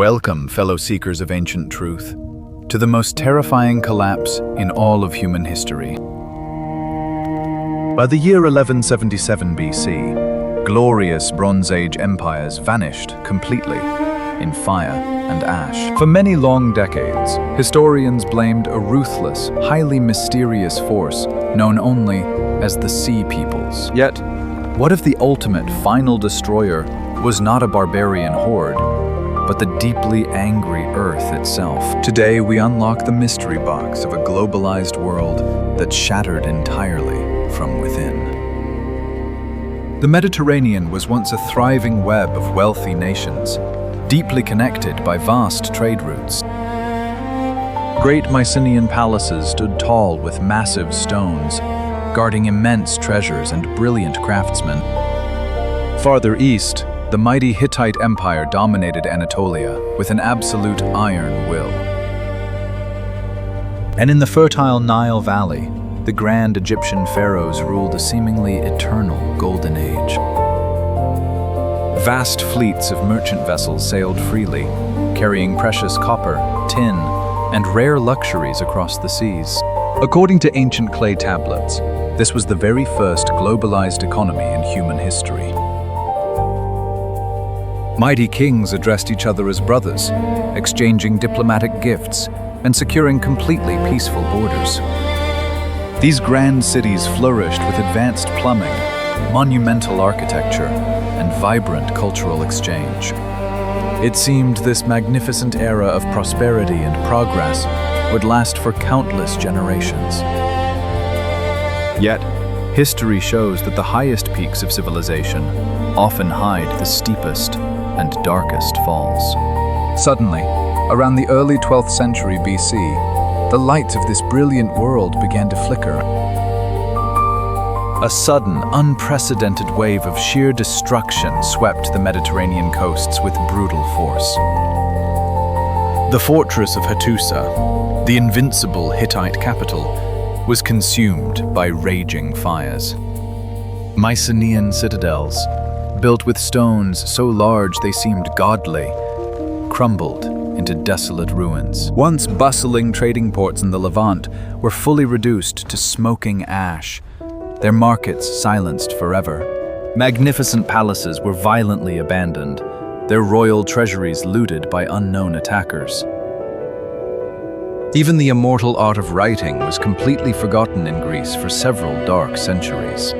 Welcome, fellow seekers of ancient truth, to the most terrifying collapse in all of human history. By the year 1177 BC, glorious Bronze Age empires vanished completely in fire and ash. For many long decades, historians blamed a ruthless, highly mysterious force known only as the Sea Peoples. Yet, what if the ultimate final destroyer was not a barbarian horde, but the deeply angry Earth itself? Today, we unlock the mystery box of a globalized world that shattered entirely from within. The Mediterranean was once a thriving web of wealthy nations, deeply connected by vast trade routes. Great Mycenaean palaces stood tall with massive stones, guarding immense treasures and brilliant craftsmen. Farther east, the mighty Hittite Empire dominated Anatolia with an absolute iron will. And in the fertile Nile Valley, the grand Egyptian pharaohs ruled a seemingly eternal golden age. Vast fleets of merchant vessels sailed freely, carrying precious copper, tin, and rare luxuries across the seas. According to ancient clay tablets, this was the very first globalized economy in human history. Mighty kings addressed each other as brothers, exchanging diplomatic gifts and securing completely peaceful borders. These grand cities flourished with advanced plumbing, monumental architecture, and vibrant cultural exchange. It seemed this magnificent era of prosperity and progress would last for countless generations. Yet, history shows that the highest peaks of civilization often hide the steepest and darkest falls. Suddenly, around the early 12th century BC, the light of this brilliant world began to flicker. A sudden, unprecedented wave of sheer destruction swept the Mediterranean coasts with brutal force. The fortress of Hattusa, the invincible Hittite capital, was consumed by raging fires. Mycenaean citadels, built with stones so large they seemed godly, crumbled into desolate ruins. Once bustling trading ports in the Levant were fully reduced to smoking ash, their markets silenced forever. Magnificent palaces were violently abandoned, their royal treasuries looted by unknown attackers. Even the immortal art of writing was completely forgotten in Greece for several dark centuries.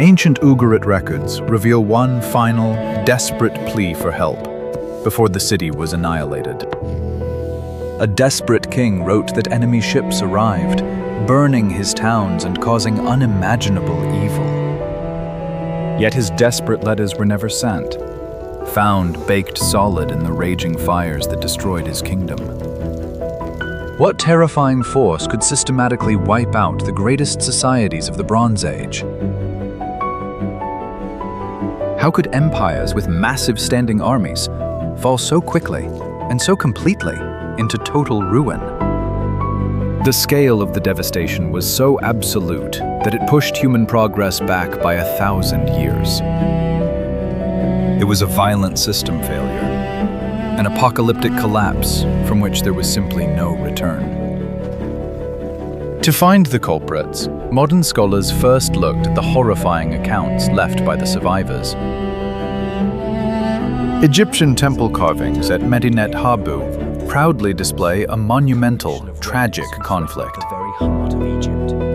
Ancient Ugarit records reveal one final, desperate plea for help before the city was annihilated. A desperate king wrote that enemy ships arrived, burning his towns and causing unimaginable evil. Yet his desperate letters were never sent, found baked solid in the raging fires that destroyed his kingdom. What terrifying force could systematically wipe out the greatest societies of the Bronze Age? How could empires with massive standing armies fall so quickly and so completely into total ruin? The scale of the devastation was so absolute that it pushed human progress back by 1,000 years. It was a violent system failure, an apocalyptic collapse from which there was simply no return. To find the culprits, modern scholars first looked at the horrifying accounts left by the survivors. Egyptian temple carvings at Medinet Habu proudly display a monumental, tragic conflict.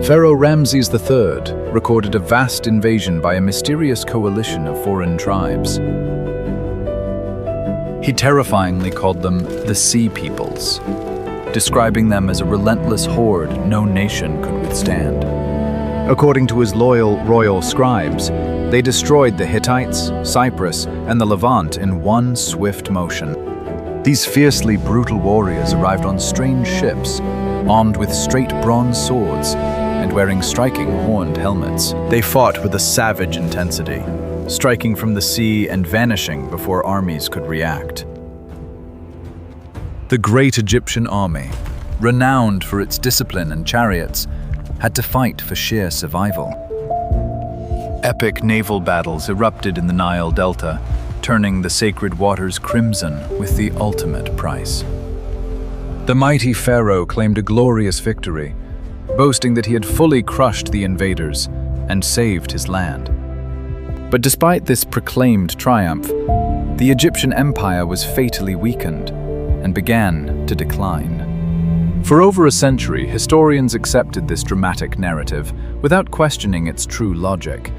Pharaoh Ramses III recorded a vast invasion by a mysterious coalition of foreign tribes. He terrifyingly called them the Sea Peoples, describing them as a relentless horde no nation could withstand. According to his loyal royal scribes, they destroyed the Hittites, Cyprus, and the Levant in one swift motion. These fiercely brutal warriors arrived on strange ships, armed with straight bronze swords and wearing striking horned helmets. They fought with a savage intensity, striking from the sea and vanishing before armies could react. The great Egyptian army, renowned for its discipline and chariots, had to fight for sheer survival. Epic naval battles erupted in the Nile Delta, turning the sacred waters crimson with the ultimate price. The mighty pharaoh claimed a glorious victory, boasting that he had fully crushed the invaders and saved his land. But despite this proclaimed triumph, the Egyptian empire was fatally weakened and began to decline. For over a century, historians accepted this dramatic narrative without questioning its true logic.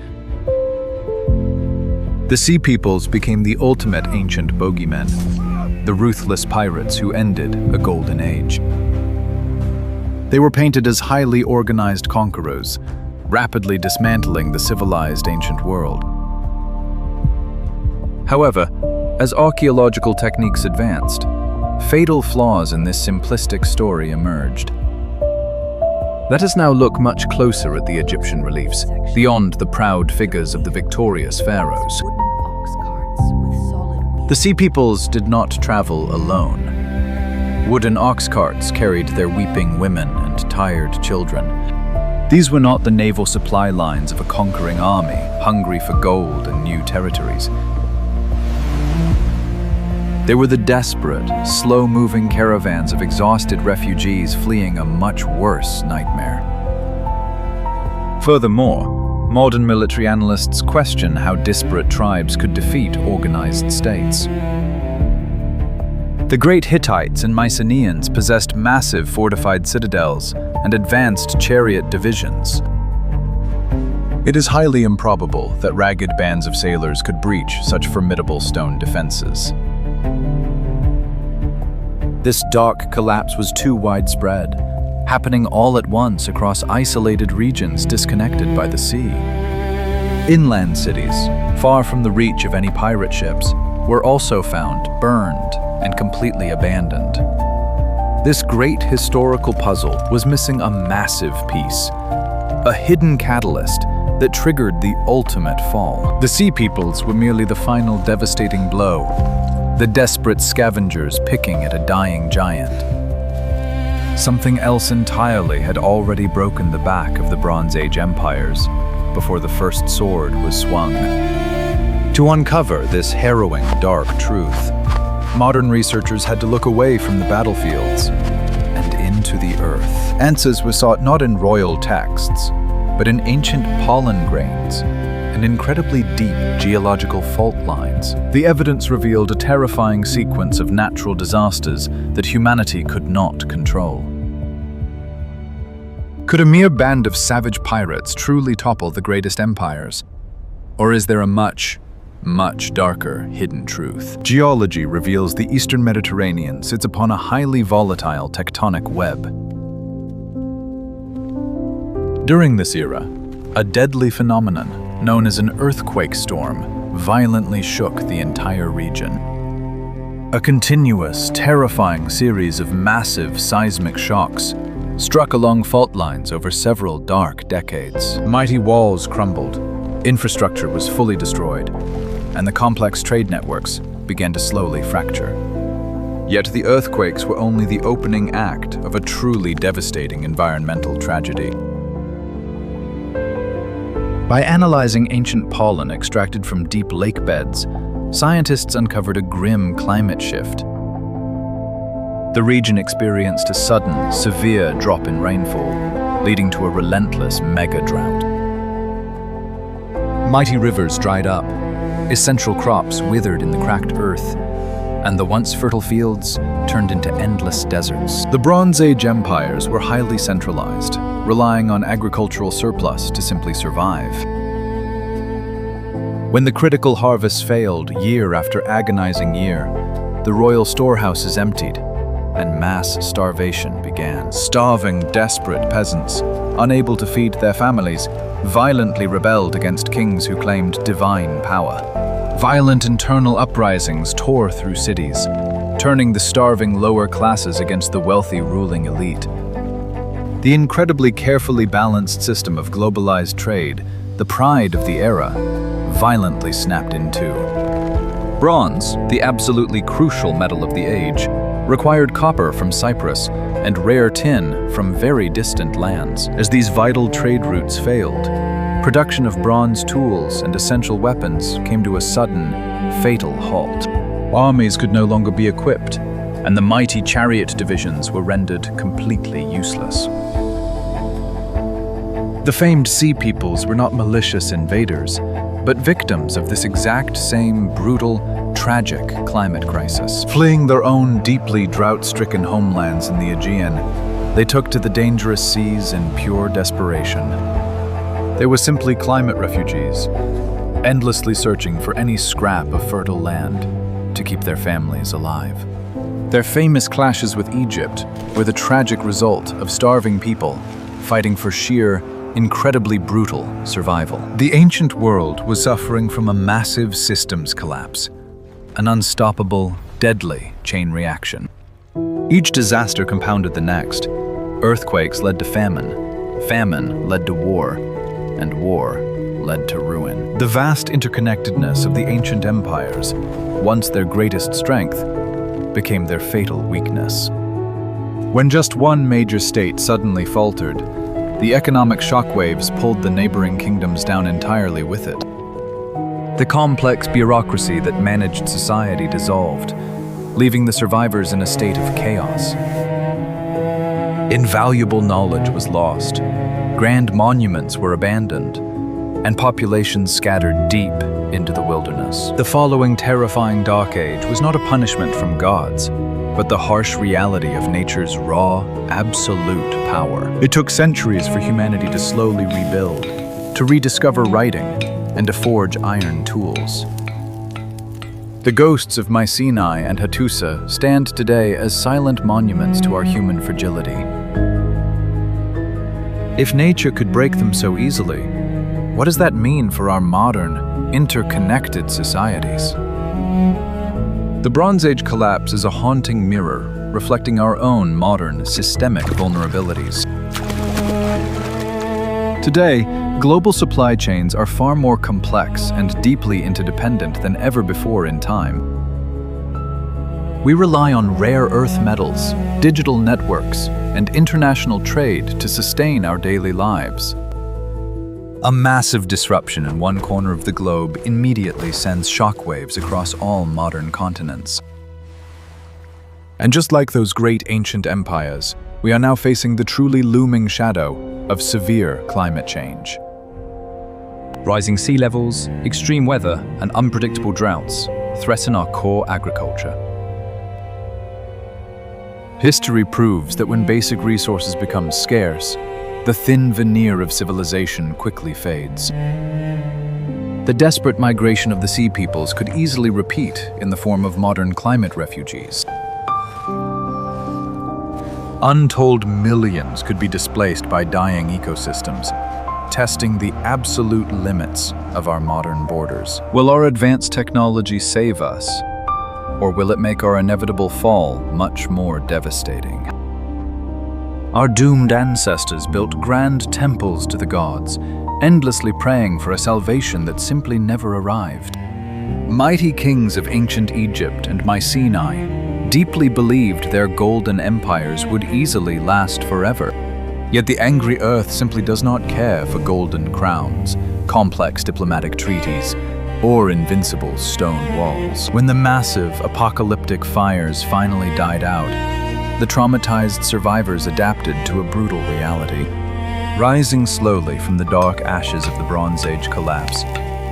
The Sea Peoples became the ultimate ancient bogeymen, the ruthless pirates who ended a golden age. They were painted as highly organized conquerors, rapidly dismantling the civilized ancient world. However, as archaeological techniques advanced, fatal flaws in this simplistic story emerged. Let us now look much closer at the Egyptian reliefs, beyond the proud figures of the victorious pharaohs. The Sea Peoples did not travel alone. Wooden ox carts carried their weeping women and tired children. These were not the naval supply lines of a conquering army, hungry for gold and new territories. They were the desperate, slow-moving caravans of exhausted refugees fleeing a much worse nightmare. Furthermore, modern military analysts question how disparate tribes could defeat organized states. The great Hittites and Mycenaeans possessed massive fortified citadels and advanced chariot divisions. It is highly improbable that ragged bands of sailors could breach such formidable stone defenses. This dark collapse was too widespread, happening all at once across isolated regions disconnected by the sea. Inland cities, far from the reach of any pirate ships, were also found burned and completely abandoned. This great historical puzzle was missing a massive piece, a hidden catalyst that triggered the ultimate fall. The Sea Peoples were merely the final devastating blow, the desperate scavengers picking at a dying giant. Something else entirely had already broken the back of the Bronze Age empires before the first sword was swung. To uncover this harrowing, dark truth, modern researchers had to look away from the battlefields and into the earth. Answers were sought not in royal texts, but in ancient pollen grains and incredibly deep geological fault lines. The evidence revealed a terrifying sequence of natural disasters that humanity could not control. Could a mere band of savage pirates truly topple the greatest empires? Or is there a much darker hidden truth? Geology reveals the Eastern Mediterranean sits upon a highly volatile tectonic web. During this era, a deadly phenomenon known as an earthquake storm violently shook the entire region. A continuous, terrifying series of massive seismic shocks struck along fault lines over several dark decades. Mighty walls crumbled, infrastructure was fully destroyed, and the complex trade networks began to slowly fracture. Yet the earthquakes were only the opening act of a truly devastating environmental tragedy. By analyzing ancient pollen extracted from deep lake beds, scientists uncovered a grim climate shift. The region experienced a sudden, severe drop in rainfall, leading to a relentless mega-drought. Mighty rivers dried up, essential crops withered in the cracked earth, and the once fertile fields turned into endless deserts. The Bronze Age empires were highly centralized, relying on agricultural surplus to simply survive. When the critical harvests failed year after agonizing year, the royal storehouses emptied, and mass starvation began. Starving, desperate peasants, unable to feed their families, violently rebelled against kings who claimed divine power. Violent internal uprisings tore through cities, turning the starving lower classes against the wealthy ruling elite. The incredibly carefully balanced system of globalized trade, the pride of the era, violently snapped in two. Bronze, the absolutely crucial metal of the age, required copper from Cyprus and rare tin from very distant lands. As these vital trade routes failed, production of bronze tools and essential weapons came to a sudden, fatal halt. Armies could no longer be equipped, and the mighty chariot divisions were rendered completely useless. The famed Sea Peoples were not malicious invaders, but victims of this exact same brutal, tragic climate crisis. Fleeing their own deeply drought-stricken homelands in the Aegean, they took to the dangerous seas in pure desperation. They were simply climate refugees, endlessly searching for any scrap of fertile land to keep their families alive. Their famous clashes with Egypt were the tragic result of starving people fighting for sheer, incredibly brutal survival. The ancient world was suffering from a massive systems collapse, an unstoppable, deadly chain reaction. Each disaster compounded the next. Earthquakes led to famine, famine led to war, and war led to ruin. The vast interconnectedness of the ancient empires, once their greatest strength, became their fatal weakness. When just one major state suddenly faltered, the economic shockwaves pulled the neighboring kingdoms down entirely with it. The complex bureaucracy that managed society dissolved, leaving the survivors in a state of chaos. Invaluable knowledge was lost, grand monuments were abandoned, and populations scattered deep into the wilderness. The following terrifying Dark Age was not a punishment from gods, but the harsh reality of nature's raw, absolute power. It took centuries for humanity to slowly rebuild, to rediscover writing, and to forge iron tools. The ghosts of Mycenae and Hattusa stand today as silent monuments to our human fragility. If nature could break them so easily, what does that mean for our modern, interconnected societies? The Bronze Age collapse is a haunting mirror reflecting our own modern, systemic vulnerabilities. Today, global supply chains are far more complex and deeply interdependent than ever before in time. We rely on rare earth metals, digital networks, and international trade to sustain our daily lives. A massive disruption in one corner of the globe immediately sends shockwaves across all modern continents. And just like those great ancient empires, we are now facing the truly looming shadow of severe climate change. Rising sea levels, extreme weather, and unpredictable droughts threaten our core agriculture. History proves that when basic resources become scarce, the thin veneer of civilization quickly fades. The desperate migration of the Sea Peoples could easily repeat in the form of modern climate refugees. Untold millions could be displaced by dying ecosystems, testing the absolute limits of our modern borders. Will our advanced technology save us, or will it make our inevitable fall much more devastating? Our doomed ancestors built grand temples to the gods, endlessly praying for a salvation that simply never arrived. Mighty kings of ancient Egypt and Mycenae deeply believed their golden empires would easily last forever. Yet the angry earth simply does not care for golden crowns, complex diplomatic treaties, or invincible stone walls. When the massive, apocalyptic fires finally died out, the traumatized survivors adapted to a brutal reality. Rising slowly from the dark ashes of the Bronze Age collapse,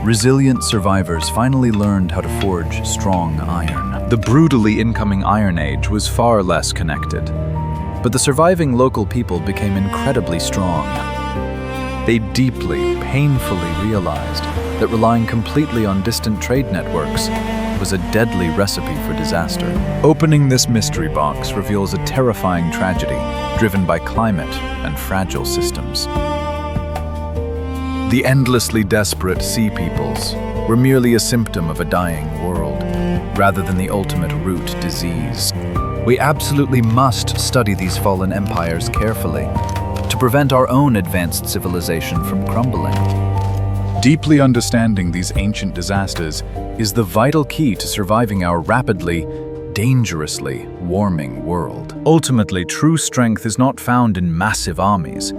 resilient survivors finally learned how to forge strong iron. The brutally incoming Iron Age was far less connected, but the surviving local people became incredibly strong. They deeply, painfully realized that relying completely on distant trade networks was a deadly recipe for disaster. Opening this mystery box reveals a terrifying tragedy driven by climate and fragile systems. The endlessly desperate Sea Peoples were merely a symptom of a dying world, rather than the ultimate root disease. We absolutely must study these fallen empires carefully to prevent our own advanced civilization from crumbling. Deeply understanding these ancient disasters is the vital key to surviving our rapidly dangerously warming world. Ultimately, true strength is not found in massive armies,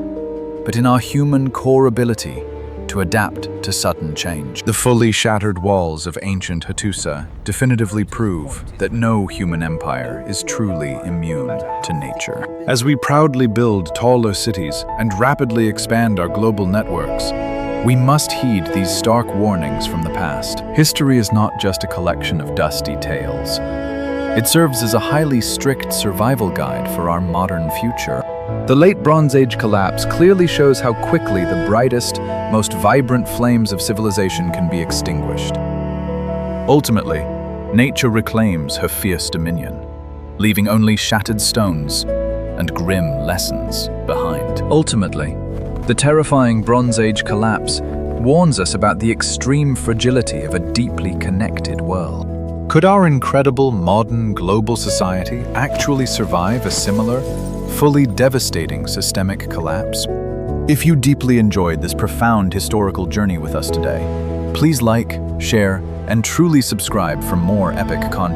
but in our human core ability to adapt to sudden change. The fully shattered walls of ancient Hattusa definitively prove that no human empire is truly immune to nature. As we proudly build taller cities and rapidly expand our global networks, we must heed these stark warnings from the past. History is not just a collection of dusty tales. It serves as a highly strict survival guide for our modern future. The late Bronze Age collapse clearly shows how quickly the brightest, most vibrant flames of civilization can be extinguished. Ultimately, nature reclaims her fierce dominion, leaving only shattered stones and grim lessons behind. Ultimately, the terrifying Bronze Age collapse warns us about the extreme fragility of a deeply connected world. Could our incredible modern global society actually survive a similar, fully devastating systemic collapse? If you deeply enjoyed this profound historical journey with us today, please like, share, and truly subscribe for more epic content.